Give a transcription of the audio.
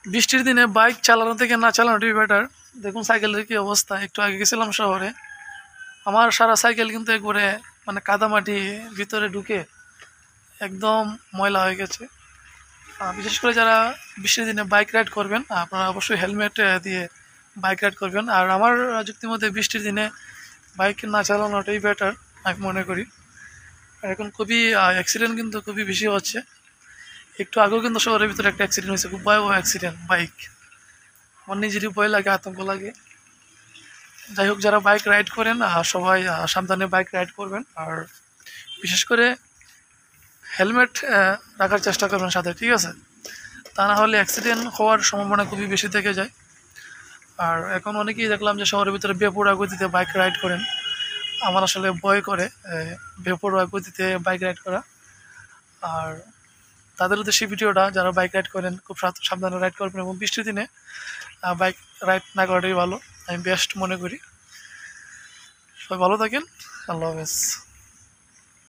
বৃষ্টির দিনে বাইক চালানো থেকে না চালানোটাই বেটার। দেখুন সাইকেলের কি অবস্থা। একটু আগে গেছিলাম শহরে, আমার সারা সাইকেল কিন্তু একবারে মানে কাদামাটি ভিতরে ঢুকে একদম ময়লা হয়ে গেছে। বিশেষ করে যারা বৃষ্টির দিনে বাইক রাইড করবেন আপনারা অবশ্যই হেলমেট দিয়ে বাইক রাইড করবেন। আর আমার যুক্তি মধ্যে বৃষ্টির দিনে বাইক না চালানোটাই বেটার আমি মনে করি। আর এখন খুবই অ্যাক্সিডেন্ট কিন্তু খুবই বেশি হচ্ছে। একটু আগেও কিন্তু শহরের ভিতরে একটা অ্যাক্সিডেন্ট হয়েছে, খুব ভয়াবহ অ্যাক্সিডেন্ট বাইক। আমার নিজেরই ভয় লাগে, আতঙ্ক লাগে। যাই হোক, যারা বাইক রাইড করেন সবাই সাবধানে বাইক রাইড করবেন। আর বিশেষ করে হেলমেট রাখার চেষ্টা করবেন সাথে, ঠিক আছে? তা না হলে অ্যাক্সিডেন্ট হওয়ার সম্ভাবনা খুবই বেশি থেকে যায়। আর এখন অনেকেই দেখলাম যে শহরের ভিতরে বেপরোয়া গতিতে বাইক রাইড করেন। আমার আসলে ভয় করে বেপরোয়া গতিতে বাইক রাইড করা। আর তাদের উদ্দেশ্যে ভিডিওটা, যারা বাইক রাইড করেন খুব সাবধানে রাইড করবেন এবং বৃষ্টির দিনে বাইক রাইড না করাটাই ভালো, আমি বেস্ট মনে করি। সবাই ভালো থাকেন। আল্লাহ হাফেজ।